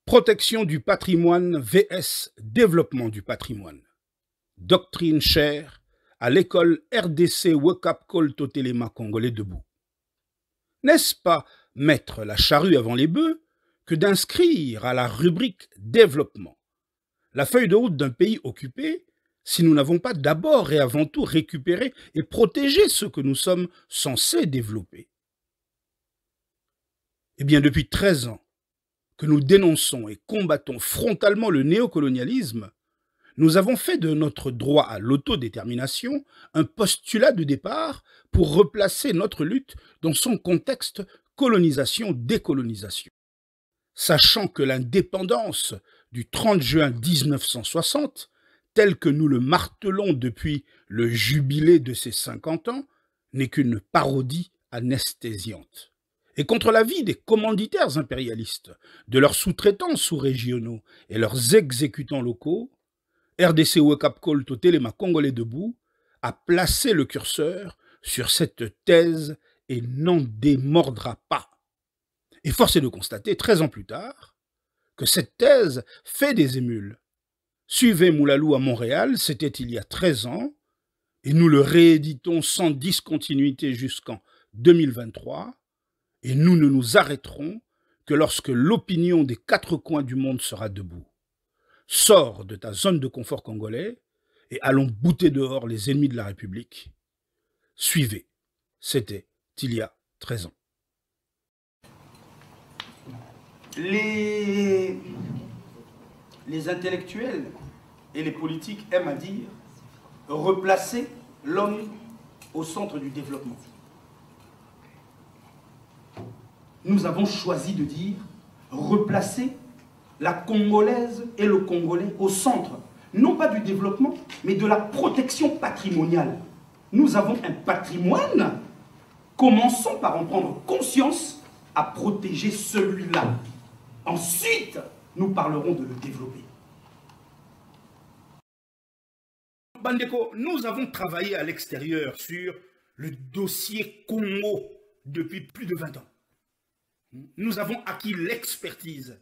Protection du patrimoine vs développement du patrimoine. Doctrine chère à l'école RDC Wekap Col Totelema Congolais debout. N'est-ce pas mettre la charrue avant les bœufs que d'inscrire à la rubrique développement la feuille de route d'un pays occupé si nous n'avons pas d'abord et avant tout récupéré et protégé ce que nous sommes censés développer? Eh bien, depuis 13 ans que nous dénonçons et combattons frontalement le néocolonialisme, nous avons fait de notre droit à l'autodétermination un postulat de départ pour replacer notre lutte dans son contexte colonisation-décolonisation. Sachant que l'indépendance du 30 juin 1960, telle que nous le martelons depuis le jubilé de ses 50 ans, n'est qu'une parodie anesthésiante. Et contre l'avis des commanditaires impérialistes, de leurs sous-traitants sous-régionaux et leurs exécutants locaux, RDC Wekap Col Totelema Congolais debout a placé le curseur sur cette thèse et n'en démordra pas. Et force est de constater, 13 ans plus tard, que cette thèse fait des émules. Suivez Moulalou à Montréal, c'était il y a 13 ans, et nous le rééditons sans discontinuité jusqu'en 2023, et nous ne nous arrêterons que lorsque l'opinion des 4 coins du monde sera debout. Sors de ta zone de confort congolais et allons bouter dehors les ennemis de la République. Suivez, c'était il y a 13 ans. Les intellectuels et les politiques aiment à dire replacer l'homme au centre du développement. Nous avons choisi de dire replacer la Congolaise et le Congolais au centre, non pas du développement, mais de la protection patrimoniale. Nous avons un patrimoine, commençons par en prendre conscience à protéger celui-là. Ensuite, nous parlerons de le développer. Bandeko, nous avons travaillé à l'extérieur sur le dossier Congo depuis plus de 20 ans. Nous avons acquis l'expertise,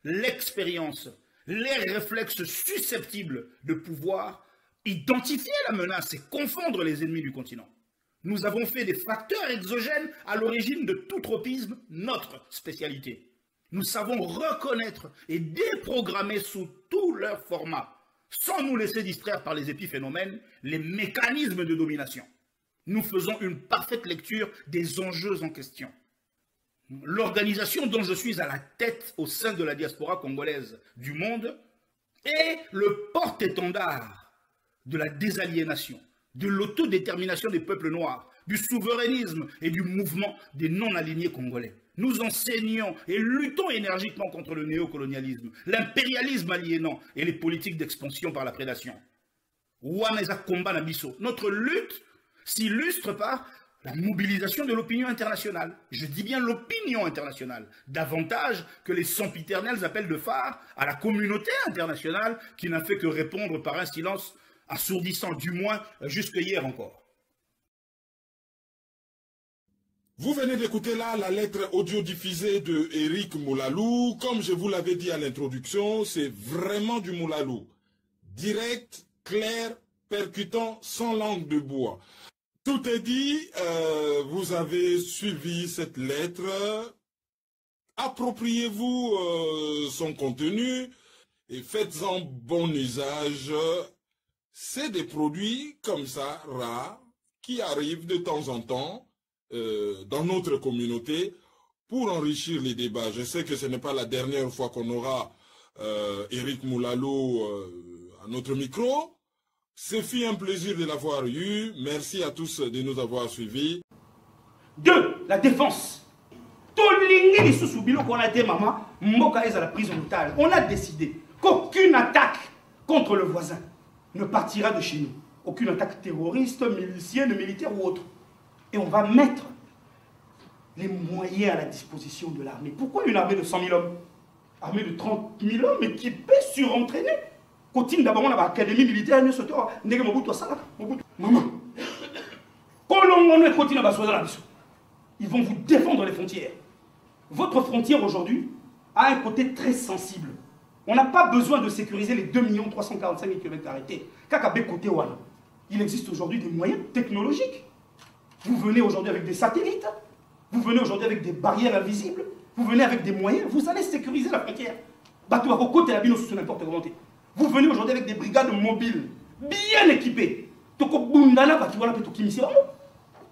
l'expérience, les réflexes susceptibles de pouvoir identifier la menace et confondre les ennemis du continent. Nous avons fait des facteurs exogènes à l'origine de tout tropisme notre spécialité. Nous savons reconnaître et déprogrammer sous tous leurs formats, sans nous laisser distraire par les épiphénomènes, les mécanismes de domination. Nous faisons une parfaite lecture des enjeux en question. L'organisation dont je suis à la tête au sein de la diaspora congolaise du monde est le porte-étendard de la désaliénation, de l'autodétermination des peuples noirs, du souverainisme et du mouvement des non-alignés congolais. Nous enseignons et luttons énergiquement contre le néocolonialisme, l'impérialisme aliénant et les politiques d'expansion par la prédation. Notre lutte s'illustre par la mobilisation de l'opinion internationale. Je dis bien l'opinion internationale, davantage que les sempiternels appels de phare à la communauté internationale qui n'a fait que répondre par un silence assourdissant, du moins jusque hier encore. Vous venez d'écouter là la lettre audio diffusée de Éric Moulalou. Comme je vous l'avais dit à l'introduction, c'est vraiment du Moulalou. Direct, clair, percutant, sans langue de bois. Tout est dit, vous avez suivi cette lettre. Appropriez-vous son contenu et faites-en bon usage. C'est des produits comme ça, rares, qui arrivent de temps en temps dans notre communauté pour enrichir les débats. Je sais que ce n'est pas la dernière fois qu'on aura Éric Moulalou à notre micro. Ce fut un plaisir de l'avoir eu. Merci à tous de nous avoir suivis. 2. La défense. On a décidé qu'aucune attaque contre le voisin ne partira de chez nous. Aucune attaque terroriste, milicienne, militaire ou autre. Et on va mettre les moyens à la disposition de l'armée. Pourquoi une armée de 100 000 hommes? Armée de 30 000 hommes, mais qui peut surentraîner. Continue d'abord dans l'académie militaire, maman. Ils vont vous défendre les frontières. Votre frontière aujourd'hui, a un côté très sensible. On n'a pas besoin de sécuriser les 2 345 000 km². Kakabe côté Wana. Il existe aujourd'hui des moyens technologiques. Vous venez aujourd'hui avec des satellites, vous venez aujourd'hui avec des barrières invisibles, vous venez avec des moyens, vous allez sécuriser la frontière. Vous venez aujourd'hui avec des brigades mobiles, bien équipées.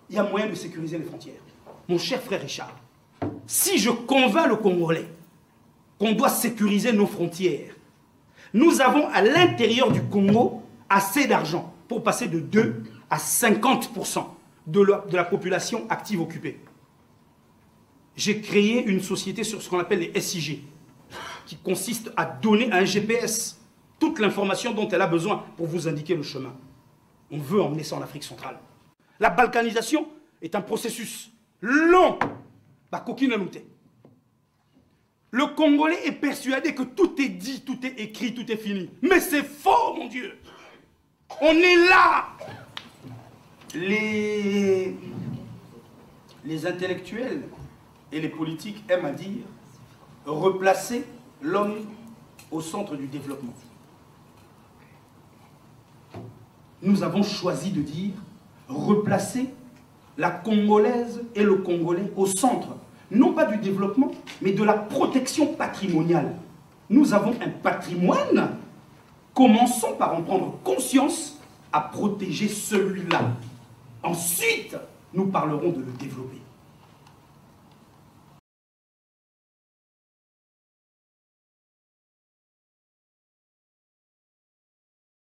Il y a moyen de sécuriser les frontières. Mon cher frère Richard, si je convainc le Congolais qu'on doit sécuriser nos frontières, nous avons à l'intérieur du Congo assez d'argent pour passer de 2 à 50% de la population active occupée. J'ai créé une société sur ce qu'on appelle les SIG, qui consiste à donner à un GPS toute l'information dont elle a besoin pour vous indiquer le chemin. On veut emmener ça en Afrique centrale. La balkanisation est un processus long. Le Congolais est persuadé que tout est dit, tout est écrit, tout est fini. Mais c'est faux, mon Dieu. On est là. Les intellectuels et les politiques aiment à dire replacer l'homme au centre du développement. Nous avons choisi de dire replacer la Congolaise et le Congolais au centre, non pas du développement, mais de la protection patrimoniale. Nous avons un patrimoine, commençons par en prendre conscience à protéger celui-là. Ensuite, nous parlerons de le développer.